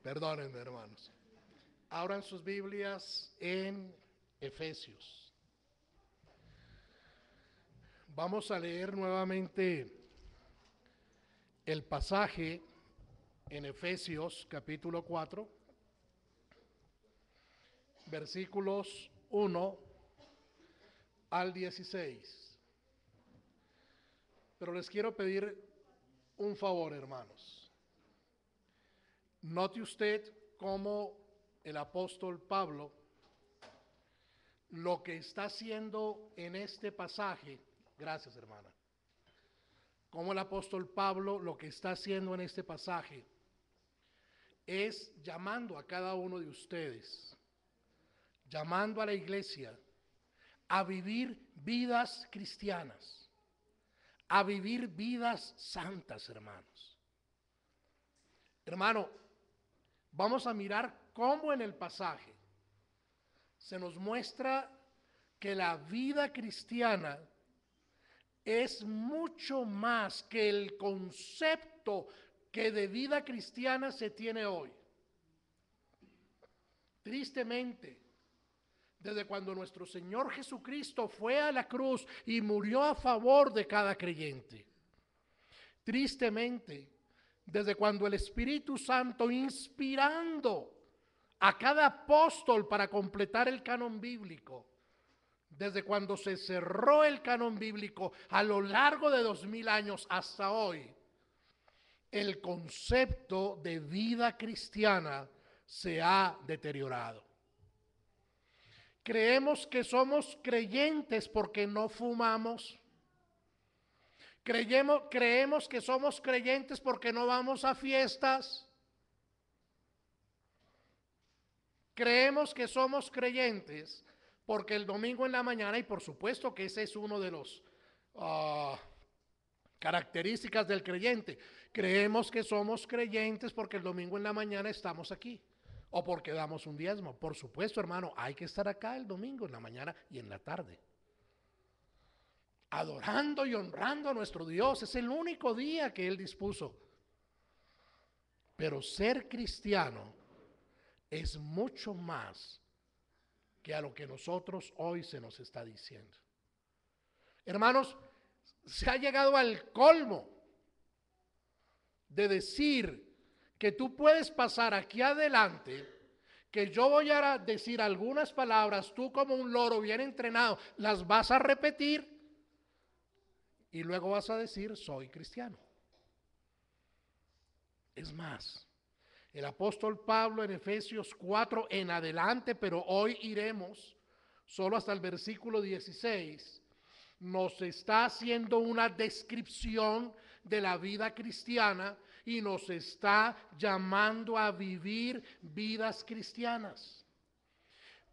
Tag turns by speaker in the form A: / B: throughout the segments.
A: Perdónenme, hermanos. Abran sus Biblias en Efesios. Vamos a leer nuevamente el pasaje en Efesios capítulo 4, versículos 1 al 16. Pero les quiero pedir un favor, hermanos. Note usted cómo el apóstol Pablo lo que está haciendo en este pasaje, gracias hermana, cómo el apóstol Pablo lo que está haciendo en este pasaje es llamando a cada uno de ustedes, llamando a la iglesia a vivir vidas cristianas, a vivir vidas santas, hermanos. Hermano, vamos a mirar cómo en el pasaje se nos muestra que la vida cristiana es mucho más que el concepto que de vida cristiana se tiene hoy. Tristemente, desde cuando nuestro Señor Jesucristo fue a la cruz y murió a favor de cada creyente, tristemente, desde cuando el Espíritu Santo, inspirando a cada apóstol para completar el canon bíblico, desde cuando se cerró el canon bíblico a lo largo de 2000 años hasta hoy, el concepto de vida cristiana se ha deteriorado. Creemos que somos creyentes porque no fumamos. Creemos que somos creyentes porque no vamos a fiestas. Creemos que somos creyentes porque el domingo en la mañana, y por supuesto que ese es uno de los características del creyente, creemos que somos creyentes porque el domingo en la mañana estamos aquí o porque damos un diezmo. Por supuesto, hermano, hay que estar acá el domingo en la mañana y en la tarde, adorando y honrando a nuestro Dios. Es el único día que Él dispuso. Pero ser cristiano es mucho más que a lo que nosotros hoy se nos está diciendo. Hermanos, se ha llegado al colmo de decir que tú puedes pasar aquí adelante, que yo voy a decir algunas palabras, tú como un loro bien entrenado las vas a repetir y luego vas a decir soy cristiano. Es más, el apóstol Pablo en Efesios 4 en adelante, pero hoy iremos solo hasta el versículo 16, nos está haciendo una descripción de la vida cristiana y nos está llamando a vivir vidas cristianas.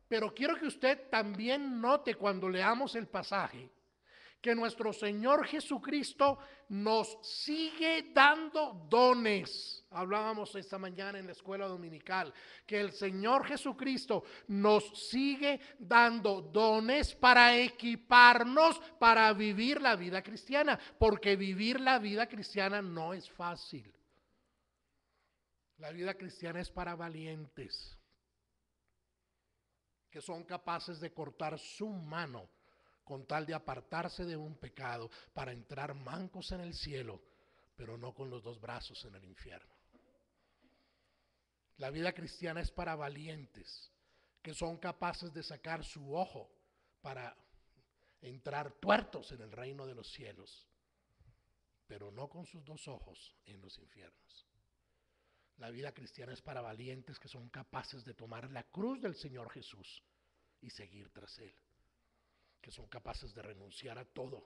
A: Pero quiero que usted también note cuando leamos el pasaje que nuestro Señor Jesucristo nos sigue dando dones. Hablábamos esta mañana en la escuela dominical que el Señor Jesucristo nos sigue dando dones para equiparnos para vivir la vida cristiana, porque vivir la vida cristiana no es fácil. La vida cristiana es para valientes que son capaces de cortar su mano con tal de apartarse de un pecado para entrar mancos en el cielo, pero no con los dos brazos en el infierno. La vida cristiana es para valientes que son capaces de sacar su ojo para entrar tuertos en el reino de los cielos, pero no con sus dos ojos en los infiernos. La vida cristiana es para valientes que son capaces de tomar la cruz del Señor Jesús y seguir tras Él, que son capaces de renunciar a todo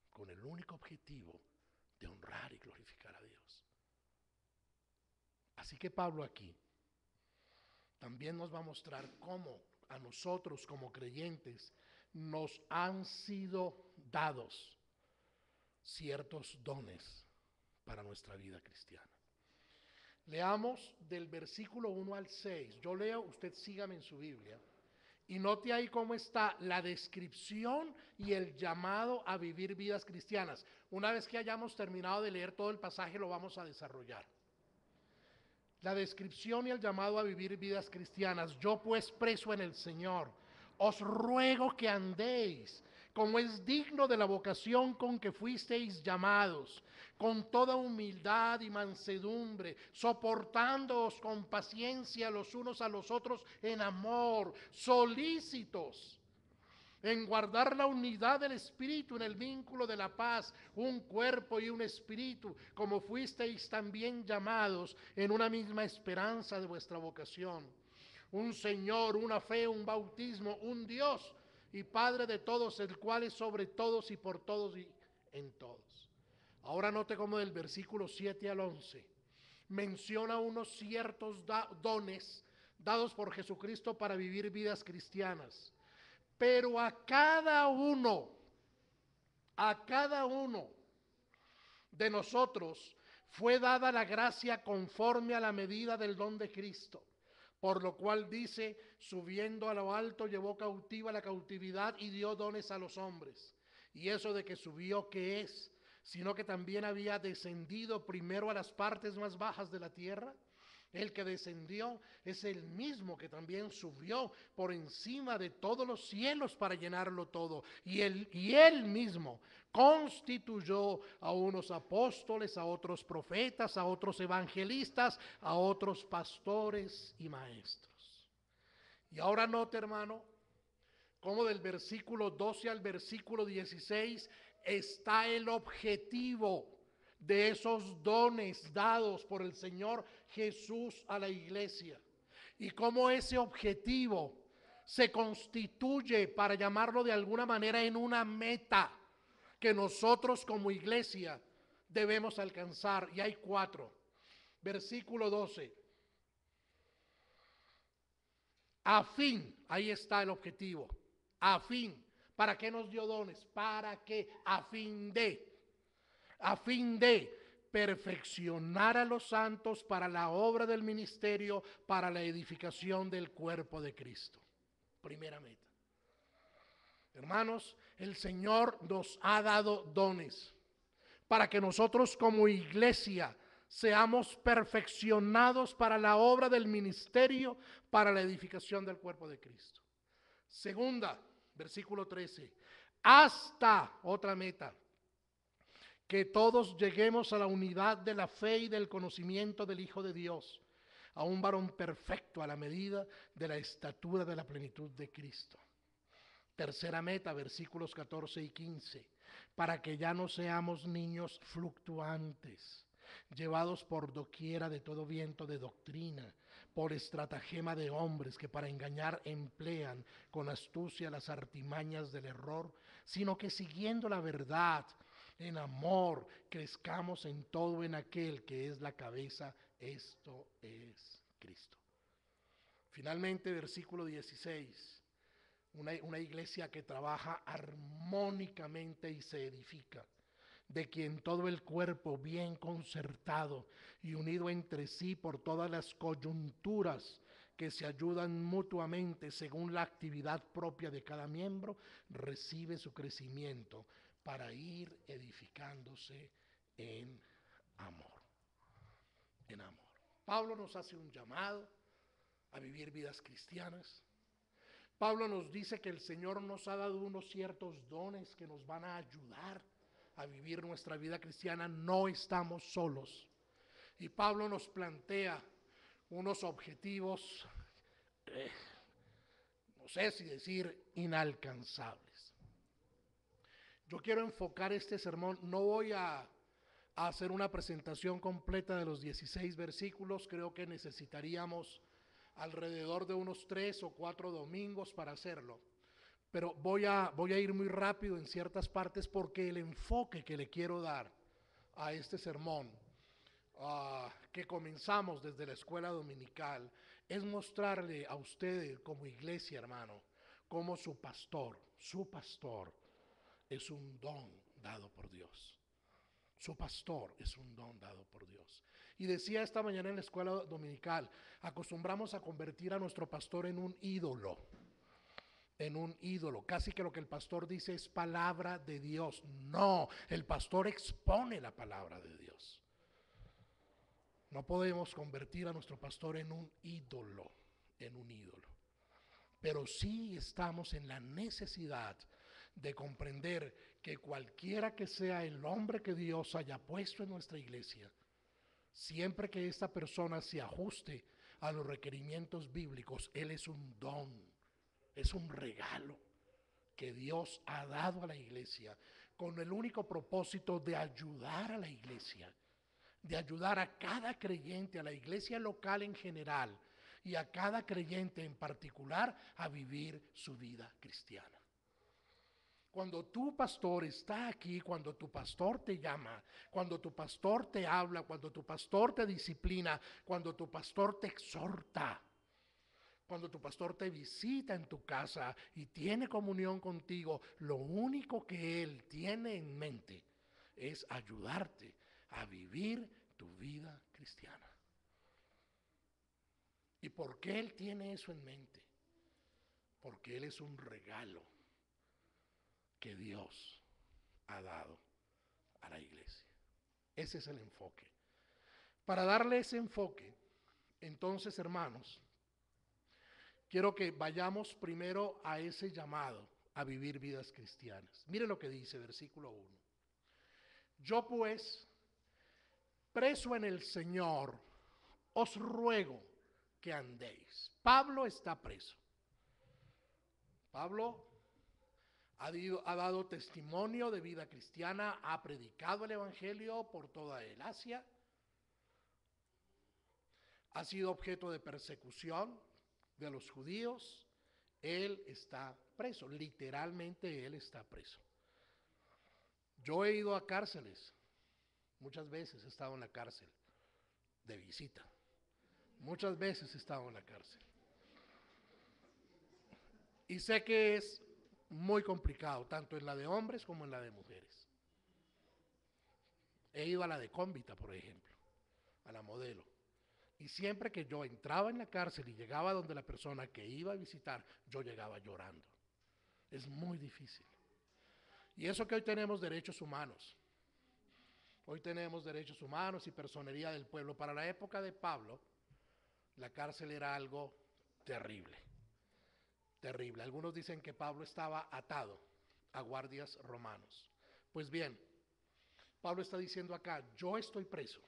A: con el único objetivo de honrar y glorificar a Dios. Así que Pablo aquí también nos va a mostrar cómo a nosotros como creyentes nos han sido dados ciertos dones para nuestra vida cristiana. Leamos del versículo 1 al 6. Yo leo, usted sígame en su Biblia. Y note ahí cómo está la descripción y el llamado a vivir vidas cristianas. Una vez que hayamos terminado de leer todo el pasaje, lo vamos a desarrollar. la descripción y el llamado a vivir vidas cristianas. Yo pues preso en el Señor, os ruego que andéis como es digno de la vocación con que fuisteis llamados, con toda humildad y mansedumbre, soportándoos con paciencia los unos a los otros en amor, solícitos en guardar la unidad del Espíritu en el vínculo de la paz, un cuerpo y un espíritu, como fuisteis también llamados en una misma esperanza de vuestra vocación. Un Señor, una fe, un bautismo, un Dios y Padre de todos, el cual es sobre todos y por todos y en todos. Ahora note cómo del versículo 7 al 11 menciona unos ciertos dones dados por Jesucristo para vivir vidas cristianas. Pero a cada uno de nosotros fue dada la gracia conforme a la medida del don de Cristo. Por lo cual dice, subiendo a lo alto, llevó cautiva la cautividad y dio dones a los hombres. Y eso de que subió, ¿qué es? Sino que también había descendido primero a las partes más bajas de la tierra. El que descendió es el mismo que también subió por encima de todos los cielos para llenarlo todo. Y él mismo constituyó a unos apóstoles, a otros profetas, a otros evangelistas, a otros pastores y maestros. Y ahora note, hermano, cómo del versículo 12 al versículo 16 está el objetivo de esos dones dados por el Señor Jesús a la iglesia. Y cómo ese objetivo se constituye, para llamarlo de alguna manera, en una meta que nosotros como iglesia debemos alcanzar. Y hay 4. Versículo 12. A fin, ahí está el objetivo. A fin. ¿Para qué nos dio dones? Para que a fin de perfeccionar a los santos para la obra del ministerio, para la edificación del cuerpo de Cristo. Primera meta. Hermanos, el Señor nos ha dado dones para que nosotros como iglesia seamos perfeccionados para la obra del ministerio, para la edificación del cuerpo de Cristo. Segunda, versículo 13. Hasta, otra meta, que todos lleguemos a la unidad de la fe y del conocimiento del Hijo de Dios, a un varón perfecto a la medida de la estatura de la plenitud de Cristo. Tercera meta, versículos 14 y 15, para que ya no seamos niños fluctuantes, llevados por doquiera de todo viento de doctrina, por estratagema de hombres que para engañar emplean con astucia las artimañas del error, sino que siguiendo la verdad, en amor, crezcamos en todo en aquel que es la cabeza, esto es Cristo. Finalmente, versículo 16. Una iglesia que trabaja armónicamente y se edifica, de quien todo el cuerpo bien concertado y unido entre sí por todas las coyunturas que se ayudan mutuamente según la actividad propia de cada miembro, recibe su crecimiento para ir edificándose en amor. En amor. Pablo nos hace un llamado a vivir vidas cristianas. Pablo nos dice que el Señor nos ha dado unos ciertos dones que nos van a ayudar a vivir nuestra vida cristiana. No estamos solos. Y Pablo nos plantea unos objetivos, no sé si decir inalcanzables. Yo quiero enfocar este sermón, no voy a hacer una presentación completa de los 16 versículos, creo que necesitaríamos alrededor de unos 3 o 4 domingos para hacerlo. Pero voy a ir muy rápido en ciertas partes porque el enfoque que le quiero dar a este sermón, que comenzamos desde la escuela dominical, es mostrarle a ustedes como iglesia, hermano, como su pastor es un don dado por Dios. Su pastor es un don dado por Dios. Y decía esta mañana en la escuela dominical, acostumbramos a convertir a nuestro pastor en un ídolo. Casi que lo que el pastor dice es palabra de Dios. No, el pastor expone la palabra de Dios. No podemos convertir a nuestro pastor en un ídolo, Pero sí estamos en la necesidad de comprender que cualquiera que sea el hombre que Dios haya puesto en nuestra iglesia, siempre que esta persona se ajuste a los requerimientos bíblicos, él es un don, es un regalo que Dios ha dado a la iglesia con el único propósito de ayudar a la iglesia, de ayudar a cada creyente, a la iglesia local en general y a cada creyente en particular a vivir su vida cristiana. Cuando tu pastor está aquí, cuando tu pastor te llama, cuando tu pastor te habla, cuando tu pastor te disciplina, cuando tu pastor te exhorta, cuando tu pastor te visita en tu casa y tiene comunión contigo, lo único que él tiene en mente es ayudarte a vivir tu vida cristiana. ¿Y por qué él tiene eso en mente? Porque él es un regalo que Dios ha dado a la iglesia. Ese es el enfoque. Para darle ese enfoque, entonces, hermanos, quiero que vayamos primero a ese llamado a vivir vidas cristianas. Mire lo que dice versículo 1. Yo pues, preso en el Señor, os ruego que andéis. Pablo está preso. Pablo ha dado testimonio de vida cristiana, ha predicado el evangelio por toda el Asia, ha sido objeto de persecución de los judíos. Él está preso, literalmente él está preso. Yo he ido a cárceles, muchas veces he estado en la cárcel de visita, muchas veces he estado en la cárcel. Y sé que es muy complicado, tanto en la de hombres como en la de mujeres. He ido a la de Cómbita, por ejemplo, a la Modelo. Y siempre que yo entraba en la cárcel y llegaba donde la persona que iba a visitar, yo llegaba llorando. Es muy difícil. Y eso que hoy tenemos derechos humanos. Hoy tenemos derechos humanos y personería del pueblo. Para la época de Pablo, la cárcel era algo terrible. Terrible. Algunos dicen que Pablo estaba atado a guardias romanos. Pues bien, Pablo está diciendo acá, yo estoy preso,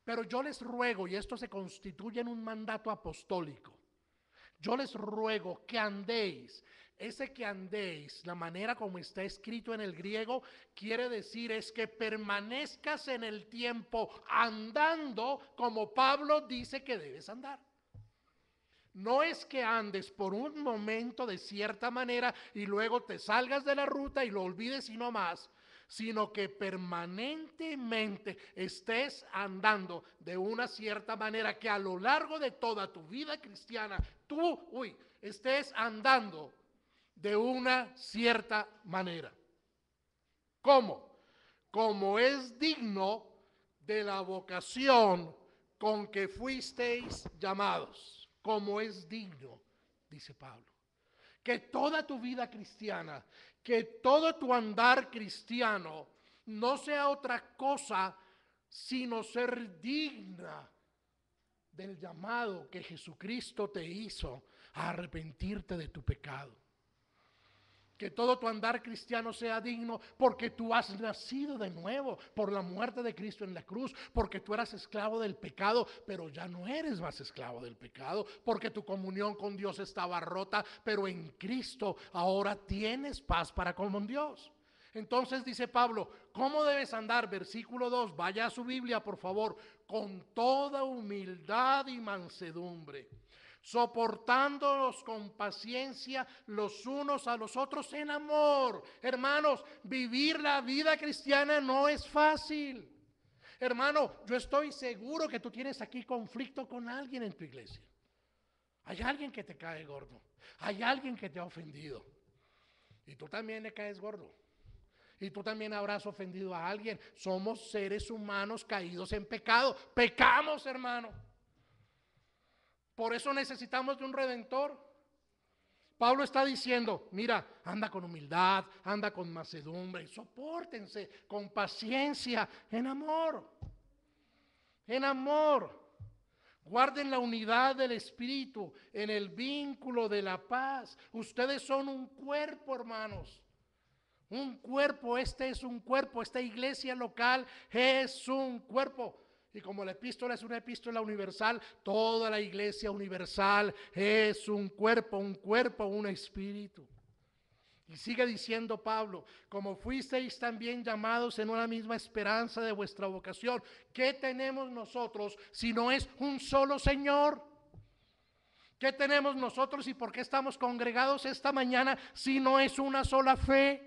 A: pero yo les ruego, y esto se constituye en un mandato apostólico, yo les ruego que andéis. Ese que andéis, la manera como está escrito en el griego, quiere decir es que permanezcas en el tiempo andando como Pablo dice que debes andar. No es que andes por un momento de cierta manera y luego te salgas de la ruta y lo olvides y no más, sino que permanentemente estés andando de una cierta manera, que a lo largo de toda tu vida cristiana, estés andando de una cierta manera. ¿Cómo? Como es digno de la vocación con que fuisteis llamados. Como es digno, dice Pablo. Que toda tu vida cristiana, que todo tu andar cristiano no sea otra cosa sino ser digna del llamado que Jesucristo te hizo a arrepentirte de tu pecado. Que todo tu andar cristiano sea digno porque tú has nacido de nuevo por la muerte de Cristo en la cruz, porque tú eras esclavo del pecado, pero ya no eres más esclavo del pecado, porque tu comunión con Dios estaba rota, pero en Cristo ahora tienes paz para con Dios. Entonces dice Pablo, ¿cómo debes andar? Versículo 2, vaya a su Biblia por favor, con toda humildad y mansedumbre, soportándonos con paciencia los unos a los otros en amor. Hermanos, vivir la vida cristiana no es fácil. Hermano, yo estoy seguro que tú tienes aquí conflicto con alguien en tu iglesia. Hay alguien que te cae gordo, hay alguien que te ha ofendido y tú también le caes gordo. Y tú también habrás ofendido a alguien. Somos seres humanos caídos en pecado. Pecamos, hermano. Por eso necesitamos de un redentor. Pablo está diciendo, mira, anda con humildad, anda con mansedumbre, sopórtense con paciencia, en amor. en amor. Guarden la unidad del Espíritu en el vínculo de la paz. Ustedes son un cuerpo, hermanos. Un cuerpo, este es un cuerpo, esta iglesia local es un cuerpo. Y como la epístola es una epístola universal, toda la iglesia universal es un cuerpo, un espíritu. Y sigue diciendo Pablo, como fuisteis también llamados en una misma esperanza de vuestra vocación. ¿Qué tenemos nosotros si no es un solo Señor? ¿Qué tenemos nosotros y por qué estamos congregados esta mañana si no es una sola fe?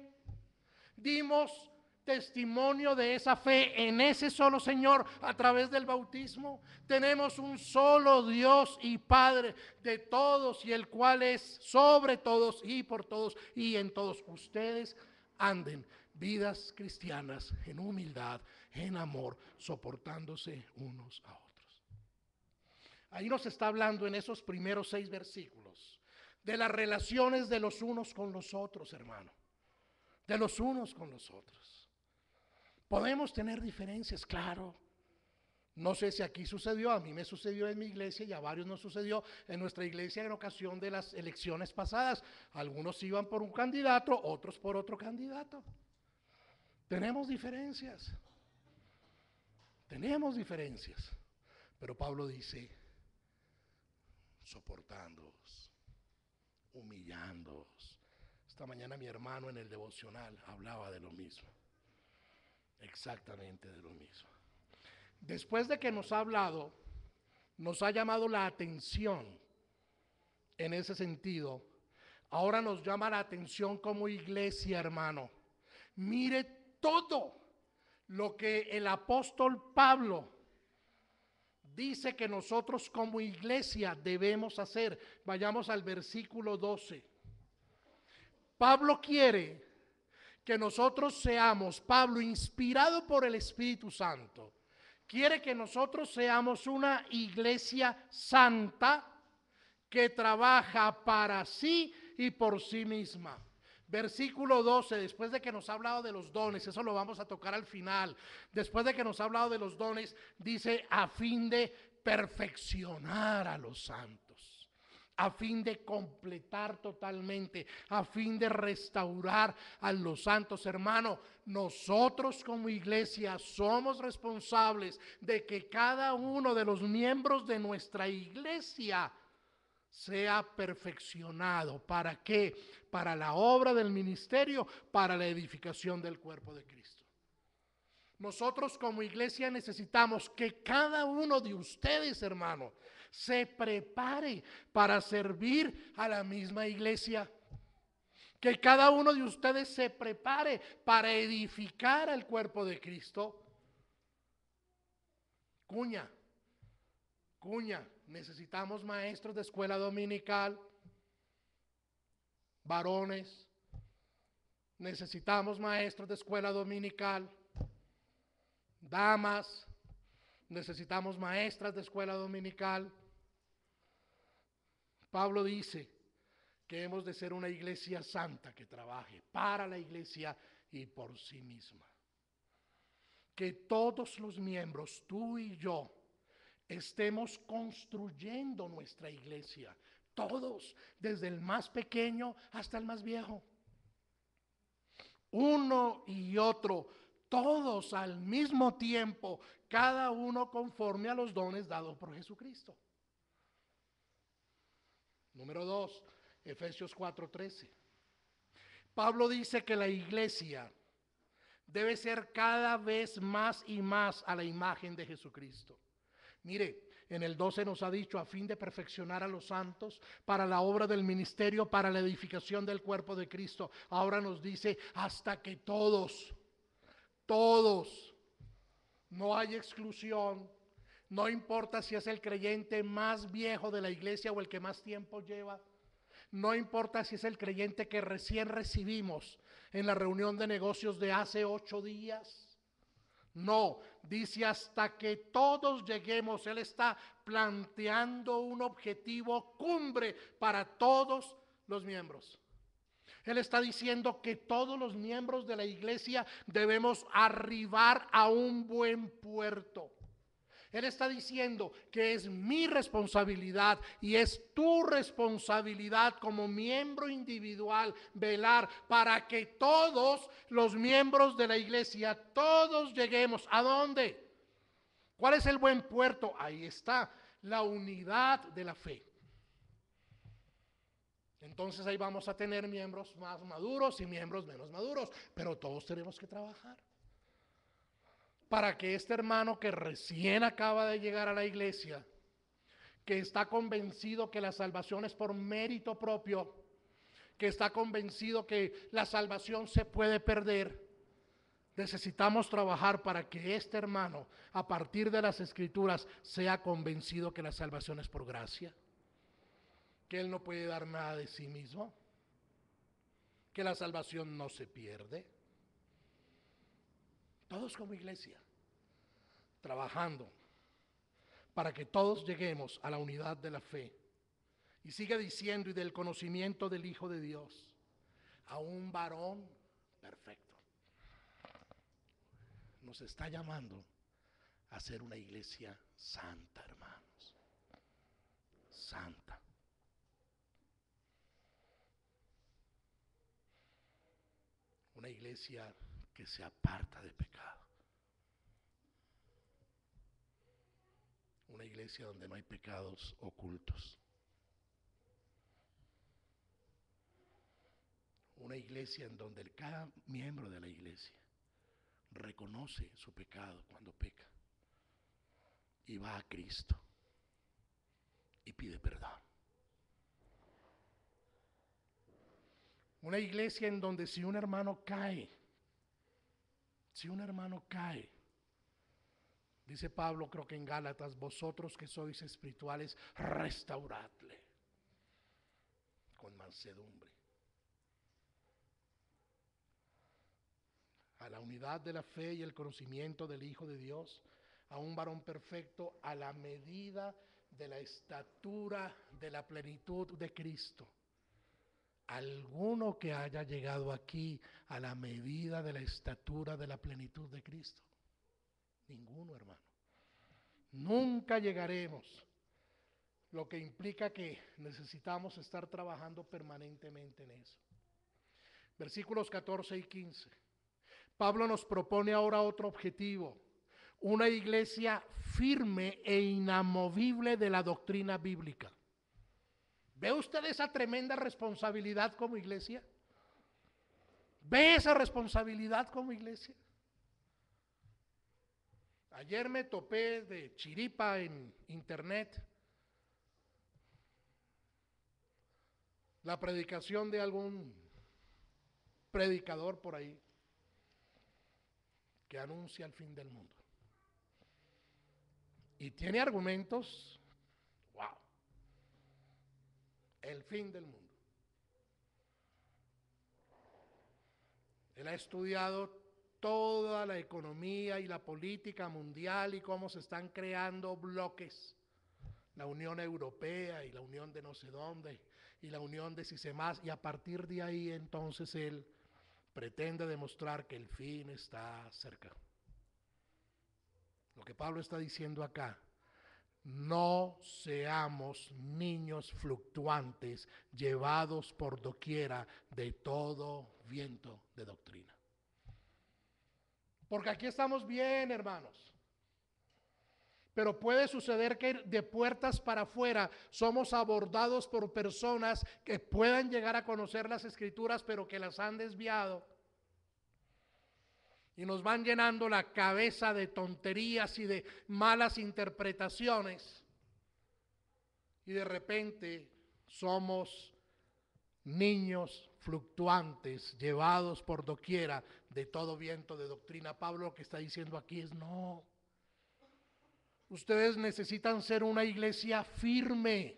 A: Dimos testimonio de esa fe en ese solo Señor a través del bautismo. Tenemos un solo Dios y Padre de todos, y el cual es sobre todos y por todos y en todos. Ustedes anden vidas cristianas en humildad, en amor, soportándose unos a otros. Ahí nos está hablando en esos primeros 6 versículos de las relaciones de los unos con los otros, hermano. De los unos con los otros. Podemos tener diferencias, claro. No sé si aquí sucedió, a mí me sucedió en mi iglesia y a varios nos sucedió en nuestra iglesia en ocasión de las elecciones pasadas. Algunos iban por un candidato, otros por otro candidato. Tenemos diferencias. Tenemos diferencias. Pero Pablo dice, soportándoos, humillándoos. Esta mañana mi hermano en el devocional hablaba de lo mismo, exactamente de lo mismo. Después de que nos ha hablado, nos ha llamado la atención en ese sentido. Ahora nos llama la atención como iglesia, hermano. Mire todo lo que el apóstol Pablo dice que nosotros como iglesia debemos hacer. Vayamos al versículo 12. Pablo quiere que nosotros seamos, Pablo, inspirado por el Espíritu Santo, quiere que nosotros seamos una iglesia santa que trabaja para sí y por sí misma. Versículo 12, después de que nos ha hablado de los dones, eso lo vamos a tocar al final. Después de que nos ha hablado de los dones, dice a fin de perfeccionar a los santos, a fin de completar totalmente, a fin de restaurar a los santos. Hermano, nosotros como iglesia somos responsables de que cada uno de los miembros de nuestra iglesia sea perfeccionado. ¿Para qué? Para la obra del ministerio, para la edificación del cuerpo de Cristo. Nosotros como iglesia necesitamos que cada uno de ustedes, hermano, se prepare para servir a la misma iglesia. Que cada uno de ustedes se prepare para edificar al cuerpo de Cristo. Cuña, necesitamos maestros de escuela dominical, varones, necesitamos maestros de escuela dominical, damas, necesitamos maestras de escuela dominical. Pablo dice que hemos de ser una iglesia santa que trabaje para la iglesia y por sí misma. Que todos los miembros, tú y yo, estemos construyendo nuestra iglesia. Todos, desde el más pequeño hasta el más viejo. Uno y otro, todos al mismo tiempo, cada uno conforme a los dones dados por Jesucristo. Número 2, Efesios 4:13. Pablo dice que la iglesia debe ser cada vez más y más a la imagen de Jesucristo. Mire, en el 12 nos ha dicho a fin de perfeccionar a los santos para la obra del ministerio, para la edificación del cuerpo de Cristo. Ahora nos dice hasta que todos, no hay exclusión. No importa si es el creyente más viejo de la iglesia o el que más tiempo lleva. No importa si es el creyente que recién recibimos en la reunión de negocios de hace 8 días. No, dice hasta que todos lleguemos. Él está planteando un objetivo cumbre para todos los miembros. Él está diciendo que todos los miembros de la iglesia debemos arribar a un buen puerto. Él está diciendo que es mi responsabilidad y es tu responsabilidad como miembro individual velar para que todos los miembros de la iglesia, todos lleguemos. ¿A dónde? ¿Cuál es el buen puerto? Ahí está, la unidad de la fe. Entonces ahí vamos a tener miembros más maduros y miembros menos maduros, pero todos tenemos que trabajar para que este hermano que recién acaba de llegar a la iglesia, que está convencido que la salvación es por mérito propio, que está convencido que la salvación se puede perder, necesitamos trabajar para que este hermano, a partir de las Escrituras, sea convencido que la salvación es por gracia, que él no puede dar nada de sí mismo, que la salvación no se pierde. Todos como iglesia, trabajando para que todos lleguemos a la unidad de la fe. Y sigue diciendo, y del conocimiento del Hijo de Dios, a un varón perfecto. Nos está llamando a ser una iglesia santa, hermanos. Santa. Una iglesia que se aparta de pecado. Una iglesia donde no hay pecados ocultos. Una iglesia en donde cada miembro de la iglesia reconoce su pecado cuando peca y va a Cristo y pide perdón. Una iglesia en donde si un hermano cae, dice Pablo, creo que en Gálatas, vosotros que sois espirituales, restauradle con mansedumbre. A la unidad de la fe y el conocimiento del Hijo de Dios, a un varón perfecto a la medida de la estatura de la plenitud de Cristo. ¿Alguno que haya llegado aquí a la medida de la estatura de la plenitud de Cristo? Ninguno, hermano. Nunca llegaremos, lo que implica que necesitamos estar trabajando permanentemente en eso. Versículos 14 y 15. Pablo nos propone ahora otro objetivo, una iglesia firme e inamovible de la doctrina bíblica. ¿Ve usted esa tremenda responsabilidad como iglesia? ¿Ve esa responsabilidad como iglesia? Ayer me topé de chiripa en internet la predicación de algún predicador por ahí que anuncia el fin del mundo. Y tiene argumentos, wow, el fin del mundo. Él ha estudiado toda la economía y la política mundial y cómo se están creando bloques. La Unión Europea y la Unión de no sé dónde y la Unión de si se más. Y a partir de ahí entonces él pretende demostrar que el fin está cerca. Lo que Pablo está diciendo acá, no seamos niños fluctuantes llevados por doquiera de todo viento de doctrina. Porque aquí estamos bien, hermanos. Pero puede suceder que de puertas para afuera somos abordados por personas que puedan llegar a conocer las Escrituras, pero que las han desviado. Y nos van llenando la cabeza de tonterías y de malas interpretaciones. Y de repente somos niños fluctuantes, llevados por doquiera de todo viento de doctrina. Pablo lo que está diciendo aquí es no. Ustedes necesitan ser una iglesia firme,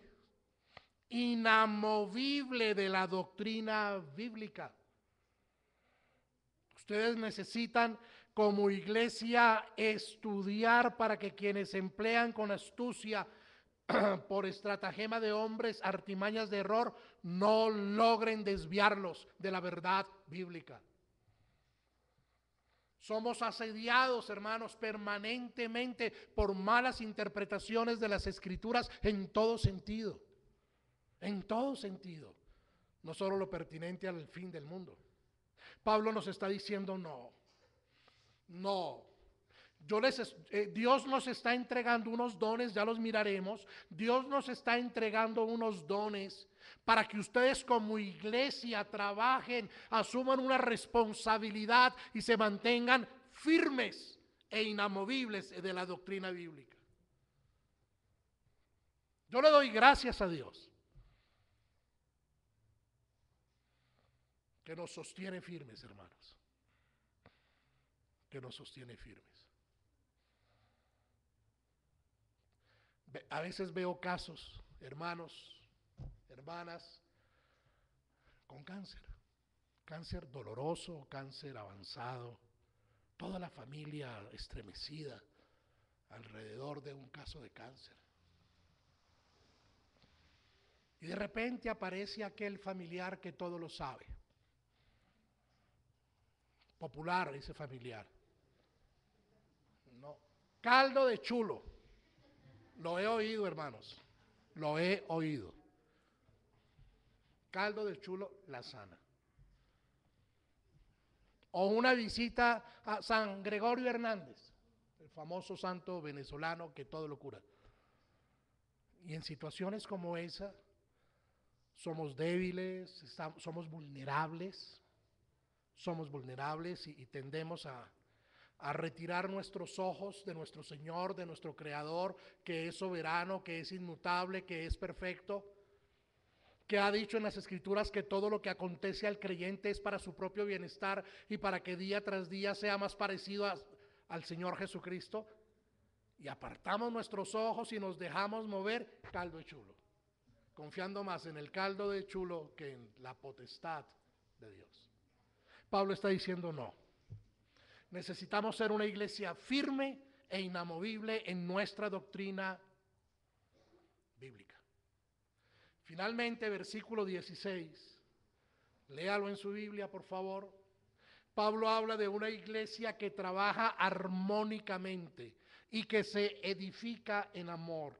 A: inamovible de la doctrina bíblica. Ustedes necesitan como iglesia estudiar para que quienes emplean con astucia por estratagema de hombres, artimañas de error, no logren desviarlos de la verdad bíblica. Somos asediados, hermanos, permanentemente por malas interpretaciones de las Escrituras en todo sentido. En todo sentido. No solo lo pertinente al fin del mundo. Pablo nos está diciendo no. No. Dios nos está entregando unos dones, ya los miraremos. Dios nos está entregando unos dones para que ustedes como iglesia trabajen, asuman una responsabilidad y se mantengan firmes e inamovibles de la doctrina bíblica. Yo le doy gracias a Dios que nos sostiene firmes, hermanos. Que nos sostiene firmes. A veces veo casos, hermanos, hermanas, con cáncer doloroso, cáncer avanzado, toda la familia estremecida alrededor de un caso de cáncer. Y de repente aparece aquel familiar que todo lo sabe. Popular ese familiar. No, caldo de chulo. Lo he oído, hermanos. Lo he oído. Caldo de chulo la sana. O una visita a San Gregorio Hernández, el famoso santo venezolano que todo lo cura. Y en situaciones como esa, somos débiles, somos vulnerables y tendemos a retirar nuestros ojos de nuestro Señor, de nuestro Creador, que es soberano, que es inmutable, que es perfecto, que ha dicho en las Escrituras que todo lo que acontece al creyente es para su propio bienestar y para que día tras día sea más parecido al Señor Jesucristo, y apartamos nuestros ojos y nos dejamos mover, caldo de chulo, confiando más en el caldo de chulo que en la potestad de Dios. Pablo está diciendo no. Necesitamos ser una iglesia firme e inamovible en nuestra doctrina bíblica. Finalmente, versículo 16, léalo en su Biblia, por favor. Pablo habla de una iglesia que trabaja armónicamente y que se edifica en amor,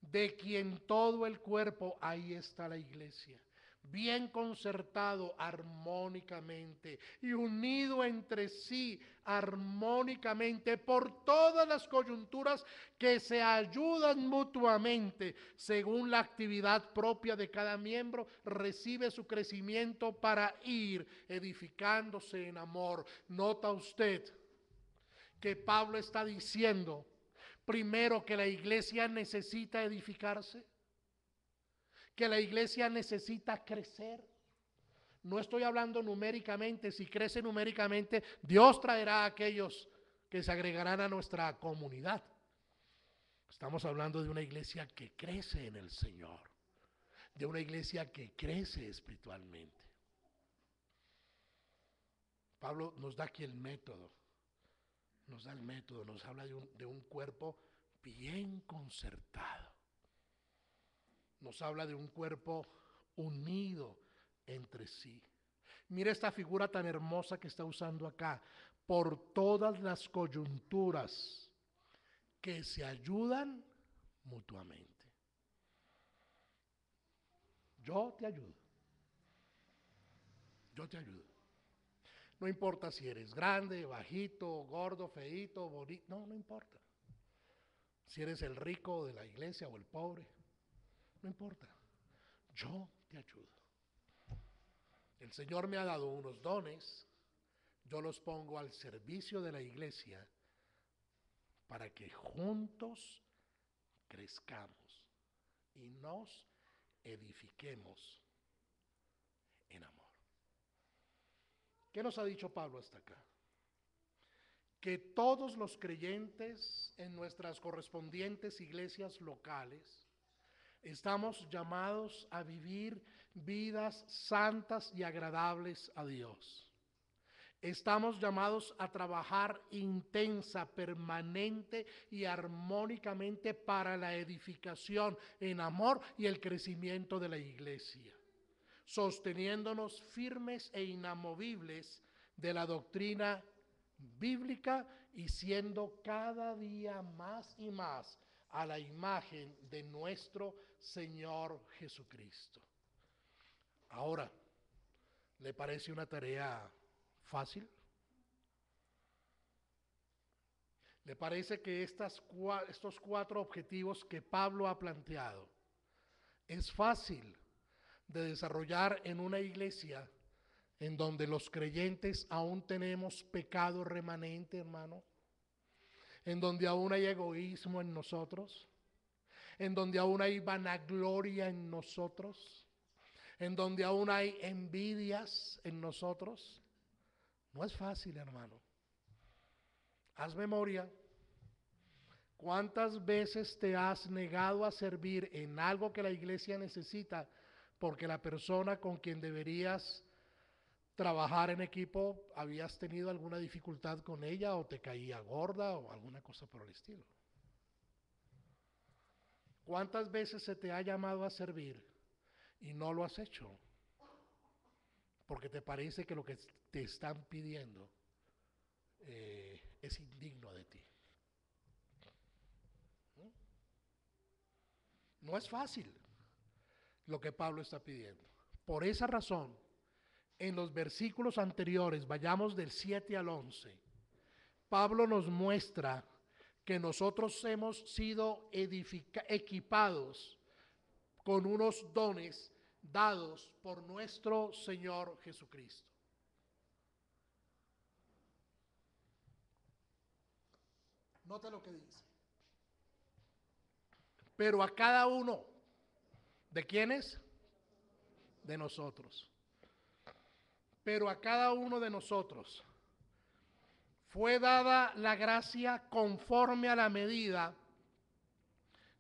A: de quien todo el cuerpo, ahí está la iglesia, bien concertado armónicamente y unido entre sí armónicamente por todas las coyunturas que se ayudan mutuamente según la actividad propia de cada miembro, recibe su crecimiento para ir edificándose en amor. Nota usted que Pablo está diciendo primero que la iglesia necesita edificarse, que la iglesia necesita crecer. No estoy hablando numéricamente. Si crece numéricamente, Dios traerá a aquellos que se agregarán a nuestra comunidad. Estamos hablando de una iglesia que crece en el Señor, de una iglesia que crece espiritualmente. Pablo nos da aquí el método, nos habla de un cuerpo bien concertado. Nos habla de un cuerpo unido entre sí. Mira esta figura tan hermosa que está usando acá. Por todas las coyunturas que se ayudan mutuamente. Yo te ayudo. Yo te ayudo. No importa si eres grande, bajito, gordo, feíto, bonito. No importa. Si eres el rico de la iglesia o el pobre. No importa, yo te ayudo. El Señor me ha dado unos dones, yo los pongo al servicio de la iglesia para que juntos crezcamos y nos edifiquemos en amor. ¿Qué nos ha dicho Pablo hasta acá? Que todos los creyentes en nuestras correspondientes iglesias locales estamos llamados a vivir vidas santas y agradables a Dios. Estamos llamados a trabajar intensa, permanente y armónicamente para la edificación en amor y el crecimiento de la iglesia, sosteniéndonos firmes e inamovibles de la doctrina bíblica y siendo cada día más y más a la imagen de nuestro Señor Jesucristo. Ahora, ¿le parece una tarea fácil? ¿Le parece que estos 4 objetivos que Pablo ha planteado es fácil de desarrollar en una iglesia en donde los creyentes aún tenemos pecado remanente, hermano? En donde aún hay egoísmo en nosotros, en donde aún hay vanagloria en nosotros, en donde aún hay envidias en nosotros. No es fácil, hermano. Haz memoria. ¿Cuántas veces te has negado a servir en algo que la iglesia necesita porque la persona con quien deberías trabajar en equipo habías tenido alguna dificultad con ella o te caía gorda o alguna cosa por el estilo? ¿Cuántas veces se te ha llamado a servir y no lo has hecho? Porque te parece que lo que te están pidiendo es indigno de ti. No es fácil lo que Pablo está pidiendo. Por esa razón, en los versículos anteriores, vayamos del 7 al 11, Pablo nos muestra que nosotros hemos sido equipados con unos dones dados por nuestro Señor Jesucristo. Note lo que dice. Pero a cada uno, ¿de quiénes? De nosotros. Pero a cada uno de nosotros fue dada la gracia conforme a la medida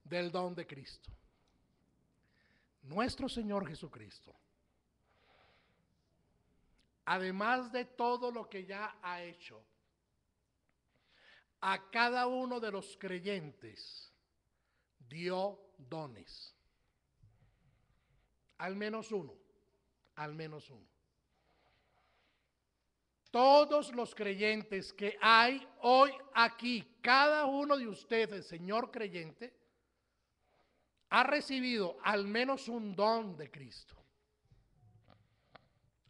A: del don de Cristo. Nuestro Señor Jesucristo, además de todo lo que ya ha hecho, a cada uno de los creyentes dio dones. Al menos uno, al menos uno. Todos los creyentes que hay hoy aquí, cada uno de ustedes, señor creyente, ha recibido al menos un don de Cristo.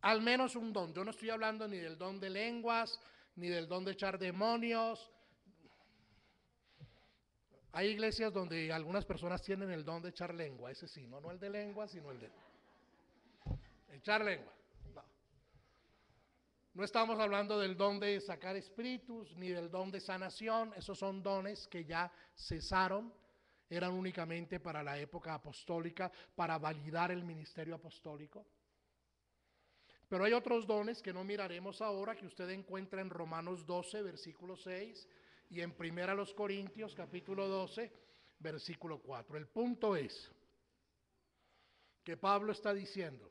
A: Al menos un don. Yo no estoy hablando ni del don de lenguas, ni del don de echar demonios. Hay iglesias donde algunas personas tienen el don de echar lengua, ese sí, no el de lengua, sino el de echar lengua. No. No estamos hablando del don de sacar espíritus, ni del don de sanación. Esos son dones que ya cesaron, eran únicamente para la época apostólica, para validar el ministerio apostólico. Pero hay otros dones que no miraremos ahora, que usted encuentra en Romanos 12, versículo 6, y en 1 Corintios, capítulo 12, versículo 4. El punto es que Pablo está diciendo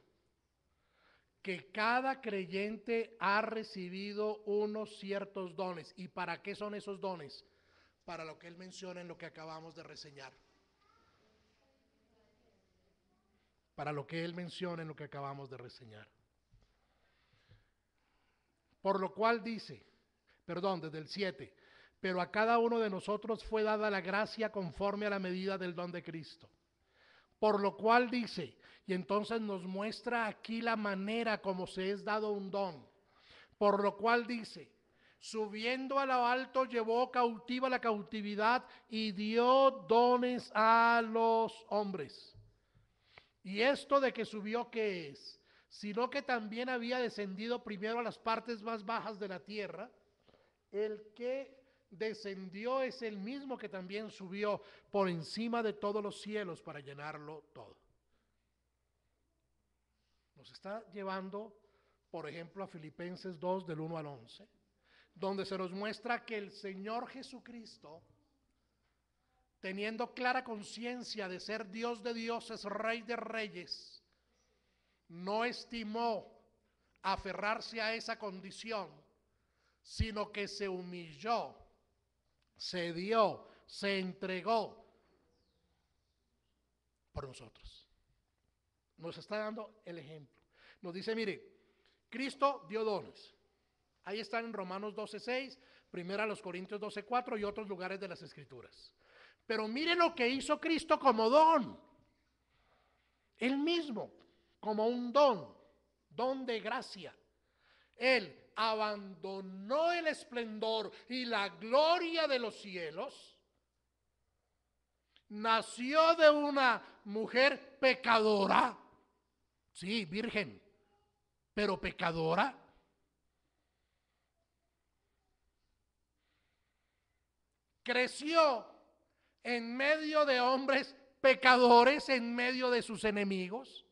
A: que cada creyente ha recibido unos ciertos dones. ¿Y para qué son esos dones? Para lo que él menciona en lo que acabamos de reseñar. Para lo que él menciona en lo que acabamos de reseñar. Por lo cual dice, desde el 7, pero a cada uno de nosotros fue dada la gracia conforme a la medida del don de Cristo. Por lo cual dice, y entonces nos muestra aquí la manera como se es dado un don. Por lo cual dice, subiendo a lo alto llevó cautiva la cautividad y dio dones a los hombres. Y esto de que subió, ¿qué es? Sino que también había descendido primero a las partes más bajas de la tierra. El que descendió es el mismo que también subió por encima de todos los cielos para llenarlo todo. Nos está llevando, por ejemplo, a Filipenses 2, del 1 al 11, donde se nos muestra que el Señor Jesucristo, teniendo clara conciencia de ser Dios de dioses, Rey de reyes, no estimó aferrarse a esa condición, sino que se humilló, se dio, se entregó por nosotros. Nos está dando el ejemplo. Nos dice, mire, Cristo dio dones Ahí están en Romanos 12:6, primera a los Corintios 12:4 y otros lugares de las Escrituras. Pero mire lo que hizo Cristo como don. Él mismo, como un don de gracia. Él abandonó el esplendor y la gloria de los cielos. Nació de una mujer pecadora. Sí, virgen, pero pecadora. Creció en medio de hombres pecadores, en medio de sus enemigos.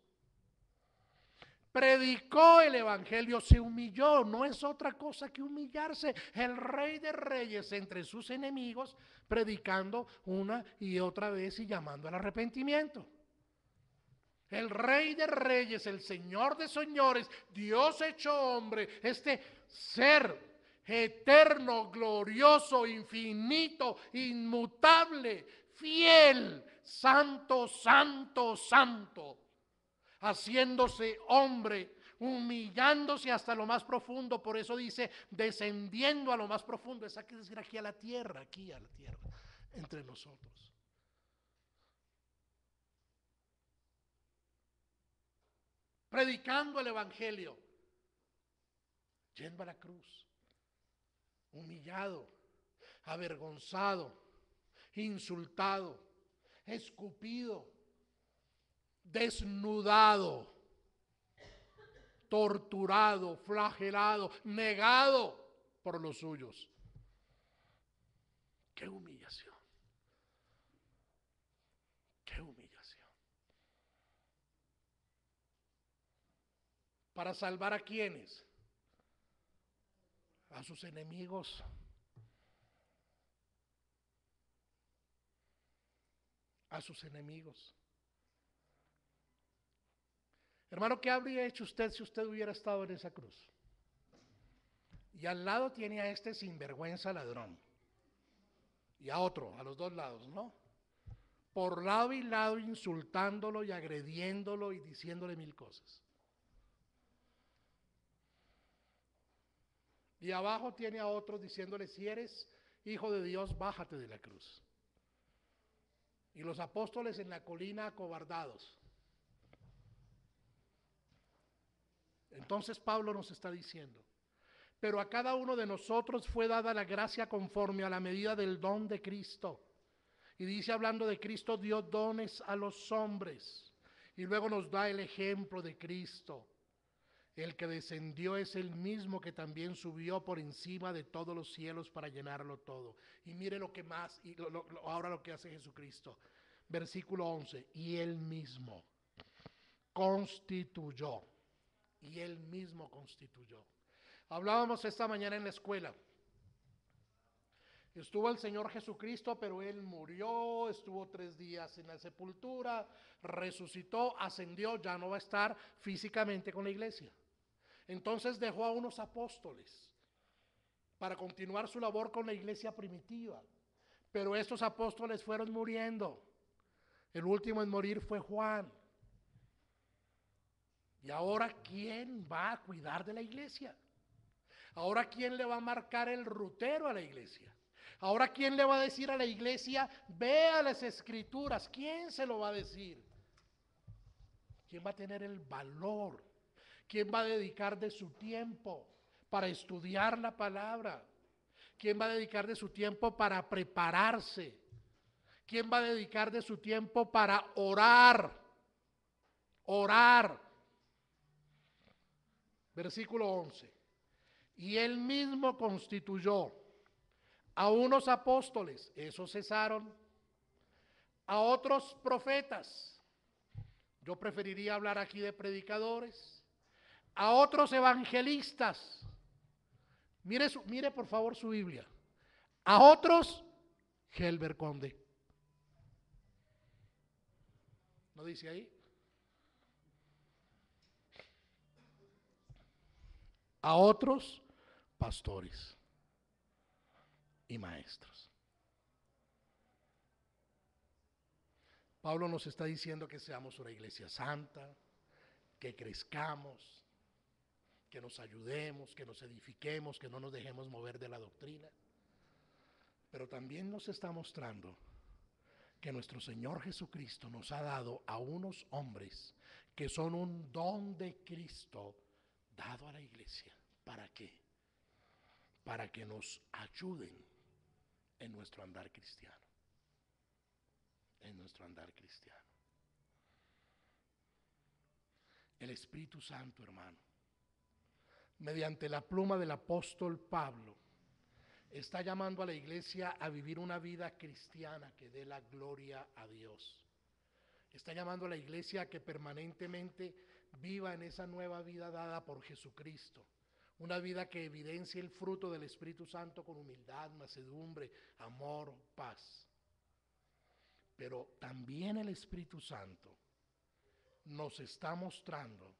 A: Predicó el evangelio, se humilló, no es otra cosa que humillarse. El Rey de Reyes entre sus enemigos, predicando una y otra vez y llamando al arrepentimiento. El Rey de Reyes, el Señor de Señores, Dios hecho hombre, este ser eterno, glorioso, infinito, inmutable, fiel, santo, santo, santo, haciéndose hombre, humillándose hasta lo más profundo. Por eso dice, descendiendo a lo más profundo, es decir, aquí a la tierra, entre nosotros. Predicando el evangelio, yendo a la cruz, humillado, avergonzado, insultado, escupido, desnudado, torturado, flagelado, negado por los suyos. ¡Qué humillación! ¡Qué humillación! ¿Para salvar a quiénes? A sus enemigos. A sus enemigos. Hermano, ¿qué habría hecho usted si usted hubiera estado en esa cruz? Y al lado tiene a este sinvergüenza ladrón. Y a otro, a los dos lados, ¿no? Por lado y lado insultándolo y agrediéndolo y diciéndole mil cosas. Y abajo tiene a otros diciéndole, si eres hijo de Dios, bájate de la cruz. Y los apóstoles en la colina acobardados. Entonces Pablo nos está diciendo, pero a cada uno de nosotros fue dada la gracia conforme a la medida del don de Cristo. Y dice, hablando de Cristo, dio dones a los hombres. Y luego nos da el ejemplo de Cristo. El que descendió es el mismo que también subió por encima de todos los cielos para llenarlo todo. Y mire lo que más, y ahora lo que hace Jesucristo. Versículo 11, y él mismo constituyó. Y él mismo constituyó. Hablábamos esta mañana en la escuela. Estuvo el Señor Jesucristo, pero Él murió, estuvo 3 días en la sepultura, resucitó, ascendió, ya no va a estar físicamente con la iglesia. Entonces dejó a unos apóstoles para continuar su labor con la iglesia primitiva. Pero estos apóstoles fueron muriendo. El último en morir fue Juan. Y ahora, ¿quién va a cuidar de la iglesia? Ahora, ¿quién le va a marcar el rutero a la iglesia? Ahora, ¿quién le va a decir a la iglesia, vea las escrituras? ¿Quién se lo va a decir? ¿Quién va a tener el valor? ¿Quién va a dedicar de su tiempo para estudiar la palabra? ¿Quién va a dedicar de su tiempo para prepararse? ¿Quién va a dedicar de su tiempo para orar? Orar. Versículo 11. Y él mismo constituyó a unos apóstoles, esos cesaron, a otros profetas, yo preferiría hablar aquí de predicadores, a otros evangelistas, mire por favor su Biblia, a otros, Helber Conde, ¿no dice ahí? A otros pastores y maestros. Pablo nos está diciendo que seamos una iglesia santa, que crezcamos, que nos ayudemos, que nos edifiquemos, que no nos dejemos mover de la doctrina. Pero también nos está mostrando que nuestro Señor Jesucristo nos ha dado a unos hombres que son un don de Cristo dado a la iglesia. ¿Para qué? Para que nos ayuden en nuestro andar cristiano. En nuestro andar cristiano. El Espíritu Santo, hermano, mediante la pluma del apóstol Pablo, está llamando a la iglesia a vivir una vida cristiana que dé la gloria a Dios. Está llamando a la iglesia a que permanentemente viva en esa nueva vida dada por Jesucristo. Una vida que evidencie el fruto del Espíritu Santo con humildad, mansedumbre, amor, paz. Pero también el Espíritu Santo nos está mostrando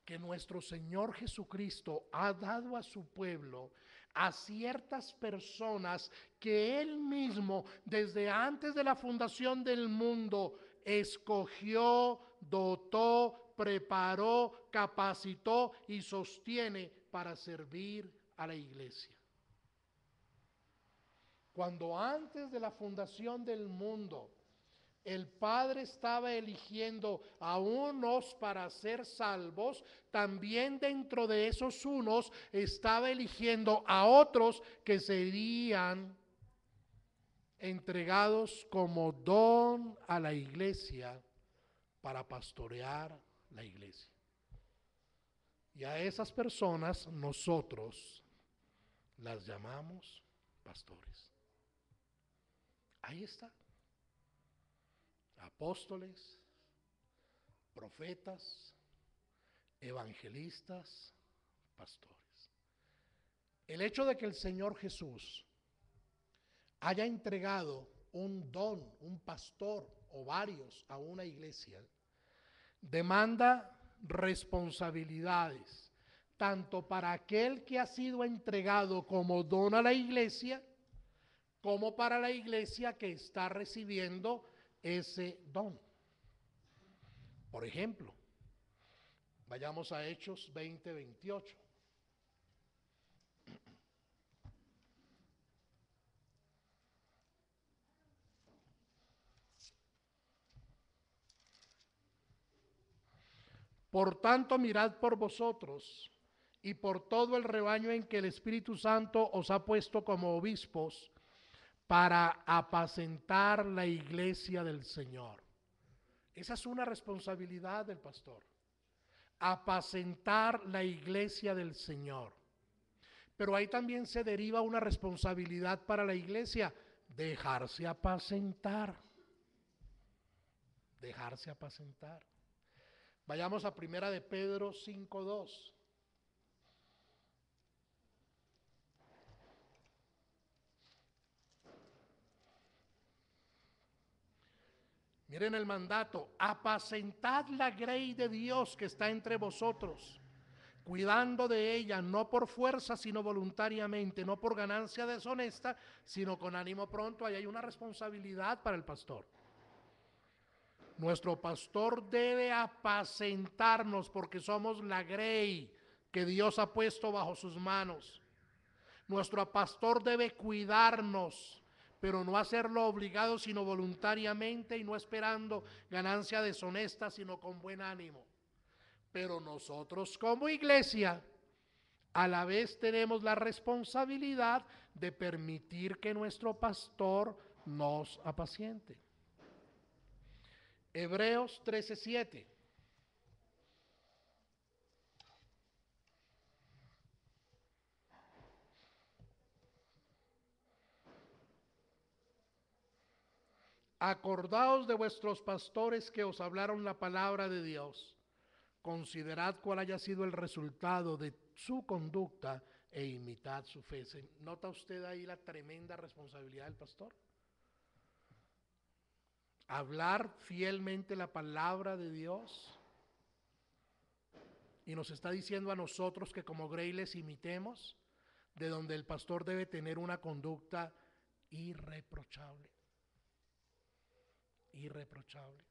A: que nuestro Señor Jesucristo ha dado a su pueblo a ciertas personas que Él mismo, desde antes de la fundación del mundo, escogió, dotó, preparó, capacitó y sostiene para servir a la iglesia. Cuando antes de la fundación del mundo, el Padre estaba eligiendo a unos para ser salvos, también dentro de esos unos estaba eligiendo a otros que serían entregados como don a la iglesia para pastorear la iglesia. Y a esas personas nosotros las llamamos pastores. Ahí está. Apóstoles, profetas, evangelistas, pastores. El hecho de que el Señor Jesús haya entregado un don, un pastor o varios a una iglesia, demanda responsabilidades, tanto para aquel que ha sido entregado como don a la iglesia, como para la iglesia que está recibiendo ese don. Por ejemplo, vayamos a Hechos 20:28. Por tanto, mirad por vosotros y por todo el rebaño en que el Espíritu Santo os ha puesto como obispos para apacentar la iglesia del Señor. Esa es una responsabilidad del pastor. Apacentar la iglesia del Señor. Pero ahí también se deriva una responsabilidad para la iglesia, dejarse apacentar. Dejarse apacentar. Vayamos a Primera de Pedro 5:2. Miren el mandato: apacentad la grey de Dios que está entre vosotros, cuidando de ella, no por fuerza, sino voluntariamente, no por ganancia deshonesta, sino con ánimo pronto. Ahí hay una responsabilidad para el pastor. Nuestro pastor debe apacentarnos porque somos la grey que Dios ha puesto bajo sus manos. Nuestro pastor debe cuidarnos, pero no hacerlo obligado, sino voluntariamente, y no esperando ganancia deshonesta, sino con buen ánimo. Pero nosotros como iglesia, a la vez tenemos la responsabilidad de permitir que nuestro pastor nos apaciente. Hebreos 13:7. Acordaos de vuestros pastores que os hablaron la palabra de Dios. Considerad cuál haya sido el resultado de su conducta e imitad su fe. ¿Nota usted ahí la tremenda responsabilidad del pastor? Hablar fielmente la palabra de Dios. Y nos está diciendo a nosotros que como grey les imitemos, de donde el pastor debe tener una conducta irreprochable. Irreprochable.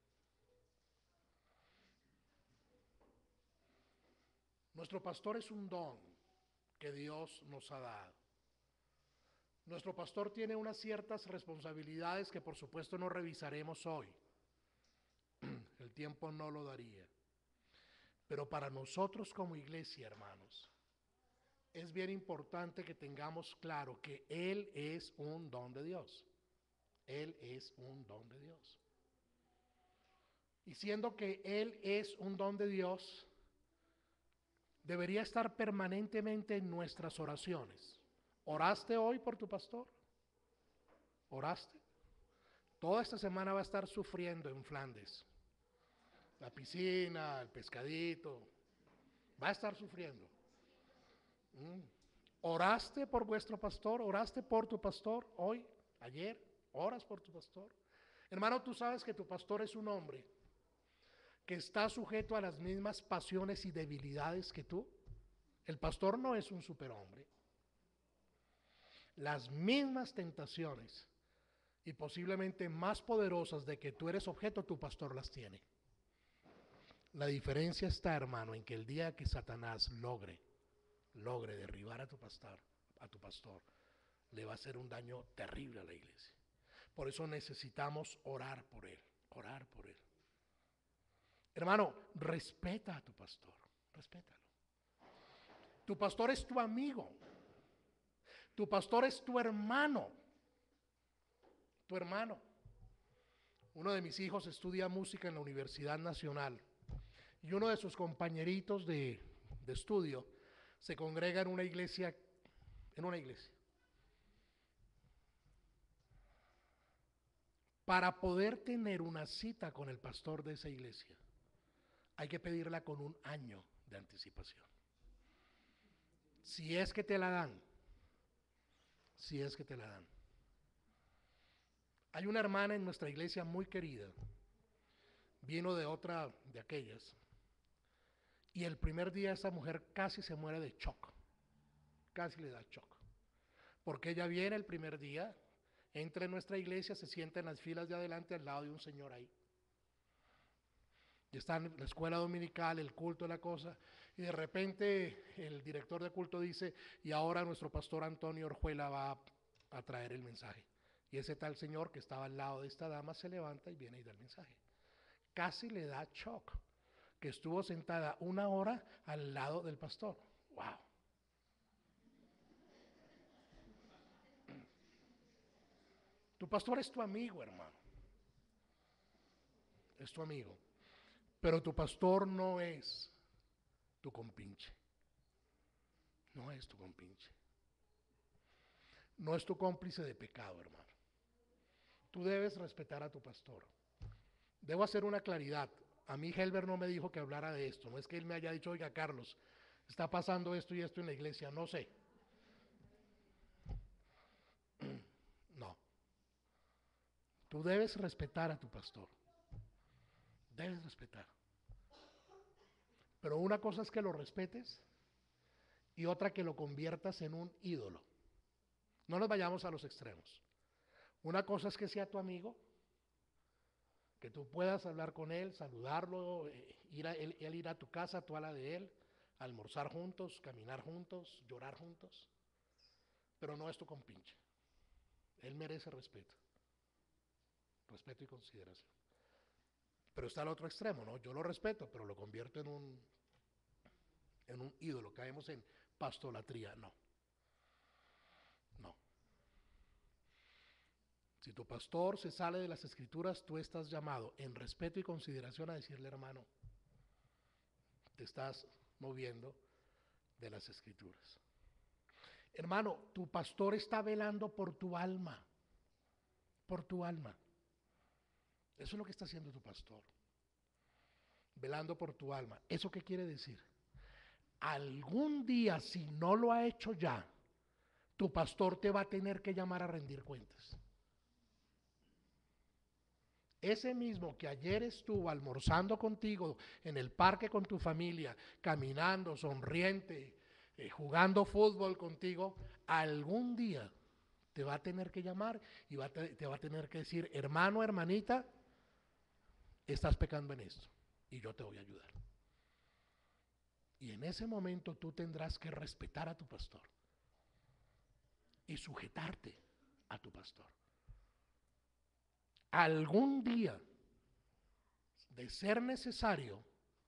A: Nuestro pastor es un don que Dios nos ha dado. Nuestro pastor tiene unas ciertas responsabilidades que por supuesto no revisaremos hoy. El tiempo no lo daría. Pero para nosotros como iglesia, hermanos, es bien importante que tengamos claro que Él es un don de Dios. Él es un don de Dios. Y siendo que Él es un don de Dios, debería estar permanentemente en nuestras oraciones. ¿Oraste hoy por tu pastor? ¿Oraste? Toda esta semana va a estar sufriendo en Flandes. La piscina, el pescadito, va a estar sufriendo. ¿Oraste por vuestro pastor? ¿Oraste por tu pastor hoy, ayer? ¿Oras por tu pastor? Hermano, tú sabes que tu pastor es un hombre que está sujeto a las mismas pasiones y debilidades que tú. El pastor no es un superhombre. Las mismas tentaciones y posiblemente más poderosas de que tú eres objeto, tu pastor las tiene. La diferencia está, hermano, en que el día que Satanás logre derribar a tu pastor, le va a hacer un daño terrible a la iglesia. Por eso necesitamos orar por él, orar por él. Hermano, respeta a tu pastor, respétalo. Tu pastor es tu amigo. Tu pastor es tu hermano. Tu hermano. Uno de mis hijos estudia música en la Universidad Nacional y uno de sus compañeritos de estudio se congrega en una iglesia. Para poder tener una cita con el pastor de esa iglesia, hay que pedirla con un año de anticipación. Si es que te la dan. Si es que te la dan. Hay una hermana en nuestra iglesia muy querida. Vino de otra de aquellas. Y el primer día esa mujer casi se muere de shock. Casi le da shock. Porque ella viene el primer día, entra en nuestra iglesia, se sienta en las filas de adelante al lado de un señor ahí. Y está en la escuela dominical, el culto, la cosa, y de repente el director de culto dice, y ahora nuestro pastor Antonio Orjuela va a traer el mensaje. Y ese tal señor que estaba al lado de esta dama se levanta y viene y da el mensaje. Casi le da shock, que estuvo sentada 1 hora al lado del pastor. ¡Wow! Tu pastor es tu amigo, hermano. Es tu amigo. Pero tu pastor no es tu compinche. No es tu compinche. No es tu cómplice de pecado, hermano. Tú debes respetar a tu pastor. Debo hacer una claridad. A mí Helber no me dijo que hablara de esto. No es que él me haya dicho, oiga Carlos, está pasando esto y esto en la iglesia. No sé. No. Tú debes respetar a tu pastor. Debes respetar. Pero una cosa es que lo respetes y otra que lo conviertas en un ídolo. No nos vayamos a los extremos. Una cosa es que sea tu amigo, que tú puedas hablar con él, saludarlo, él ir a tu casa, tú a la de él, almorzar juntos, caminar juntos, llorar juntos, pero no es tu compinche. Él merece respeto y consideración. Pero está al otro extremo, ¿no? Yo lo respeto, pero lo convierto en un ídolo. Caemos en pastolatría. No. No. Si tu pastor se sale de las escrituras, tú estás llamado en respeto y consideración a decirle, hermano, te estás moviendo de las escrituras. Hermano, tu pastor está velando por tu alma. Por tu alma. Eso es lo que está haciendo tu pastor. Velando por tu alma. ¿Eso qué quiere decir? Algún día, si no lo ha hecho ya, tu pastor te va a tener que llamar a rendir cuentas. Ese mismo que ayer estuvo almorzando contigo en el parque con tu familia, caminando, sonriente, jugando fútbol contigo, algún día te va a tener que llamar y te va a tener que decir, hermano, hermanita, estás pecando en esto y yo te voy a ayudar. Y en ese momento tú tendrás que respetar a tu pastor y sujetarte a tu pastor. Algún día, de ser necesario,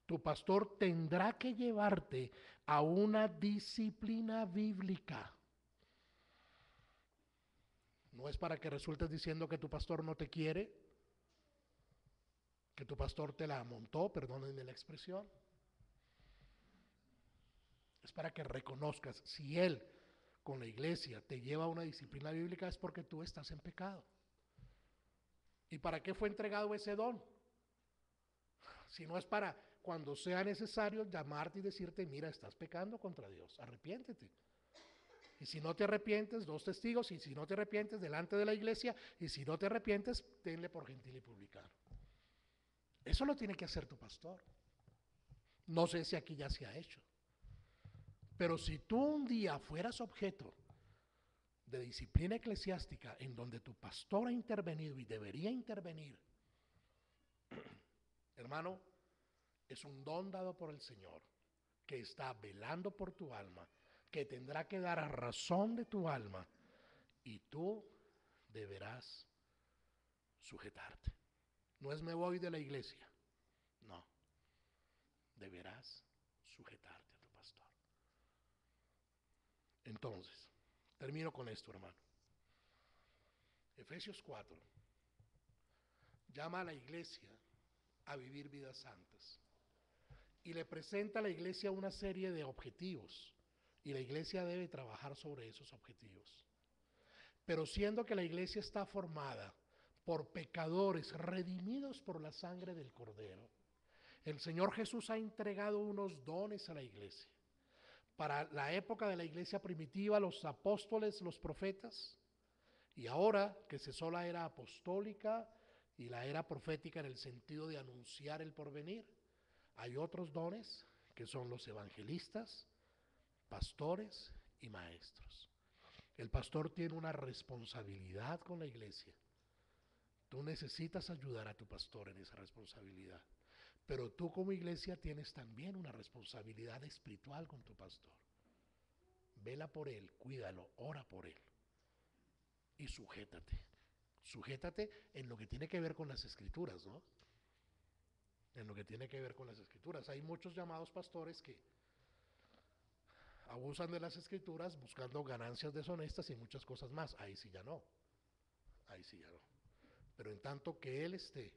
A: tu pastor tendrá que llevarte a una disciplina bíblica. No es para que resultes diciendo que tu pastor no te quiere, que tu pastor te la montó, perdónenme la expresión. Es para que reconozcas, si él con la iglesia te lleva a una disciplina bíblica, es porque tú estás en pecado. ¿Y para qué fue entregado ese don? Si no es para cuando sea necesario llamarte y decirte, mira, estás pecando contra Dios, arrepiéntete. Y si no te arrepientes, 2 testigos, y si no te arrepientes, delante de la iglesia, y si no te arrepientes, tenle por gentil y publicano. Eso lo tiene que hacer tu pastor. No sé si aquí ya se ha hecho. Pero si tú un día fueras objeto de disciplina eclesiástica en donde tu pastor ha intervenido y debería intervenir, hermano, es un don dado por el Señor que está velando por tu alma, que tendrá que dar a razón de tu alma, y tú deberás sujetarte. No es me voy de la iglesia, no, deberás sujetarte a tu pastor. Entonces, termino con esto, hermano. Efesios 4 llama a la iglesia a vivir vidas santas y le presenta a la iglesia una serie de objetivos, y la iglesia debe trabajar sobre esos objetivos. Pero siendo que la iglesia está formada por pecadores redimidos por la sangre del Cordero, el Señor Jesús ha entregado unos dones a la iglesia. Para la época de la iglesia primitiva, los apóstoles, los profetas, y ahora que cesó la era apostólica y la era profética en el sentido de anunciar el porvenir, hay otros dones que son los evangelistas, pastores y maestros. El pastor tiene una responsabilidad con la iglesia. Tú necesitas ayudar a tu pastor en esa responsabilidad. Pero tú como iglesia tienes también una responsabilidad espiritual con tu pastor. Vela por él, cuídalo, ora por él. Y sujétate. Sujétate en lo que tiene que ver con las escrituras, ¿no? En lo que tiene que ver con las escrituras. Hay muchos llamados pastores que abusan de las escrituras buscando ganancias deshonestas y muchas cosas más. Ahí sí ya no. Ahí sí ya no. Pero en tanto que él esté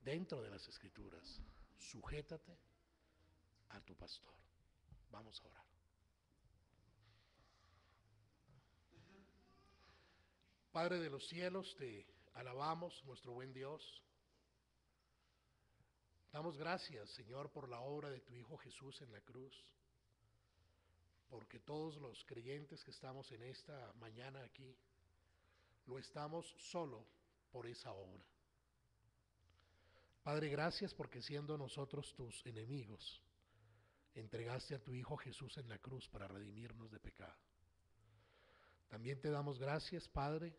A: dentro de las escrituras, sujétate a tu pastor. Vamos a orar. Padre de los cielos, te alabamos, nuestro buen Dios. Damos gracias, Señor, por la obra de tu Hijo Jesús en la cruz, porque todos los creyentes que estamos en esta mañana aquí, lo estamos solo por esa obra. Padre, gracias porque siendo nosotros tus enemigos, entregaste a tu Hijo Jesús en la cruz para redimirnos de pecado. También te damos gracias, Padre,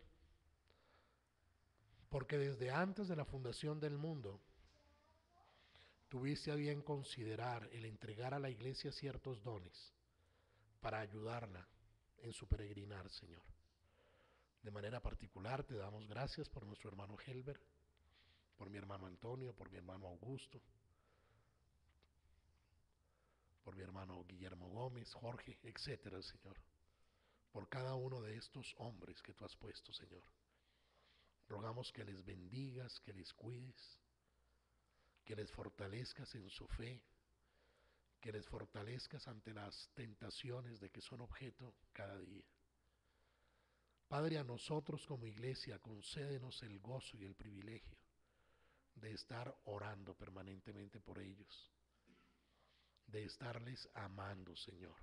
A: porque desde antes de la fundación del mundo, tuviste a bien considerar el entregar a la iglesia ciertos dones para ayudarla en su peregrinar, Señor. De manera particular te damos gracias por nuestro hermano Helber, por mi hermano Antonio, por mi hermano Augusto, por mi hermano Guillermo Gómez, Jorge, etcétera, Señor. Por cada uno de estos hombres que tú has puesto, Señor. Rogamos que les bendigas, que les cuides, que les fortalezcas en su fe, que les fortalezcas ante las tentaciones de que son objeto cada día. Padre, a nosotros como iglesia concédenos el gozo y el privilegio de estar orando permanentemente por ellos, de estarles amando, Señor.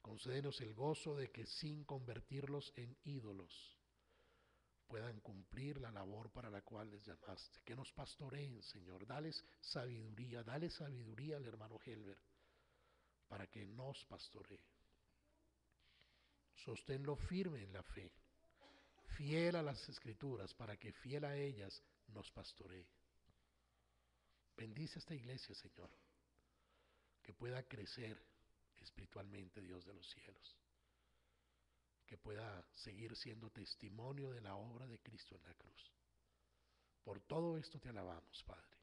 A: Concédenos el gozo de que sin convertirlos en ídolos puedan cumplir la labor para la cual les llamaste. Que nos pastoreen, Señor. Dale sabiduría al hermano Helber para que nos pastoree. Sosténlo firme en la fe, fiel a las escrituras, para que fiel a ellas nos pastoree. Bendice esta iglesia, Señor. que pueda crecer espiritualmente, Dios de los cielos, que pueda seguir siendo testimonio de la obra de Cristo en la cruz. Por todo esto te alabamos, Padre.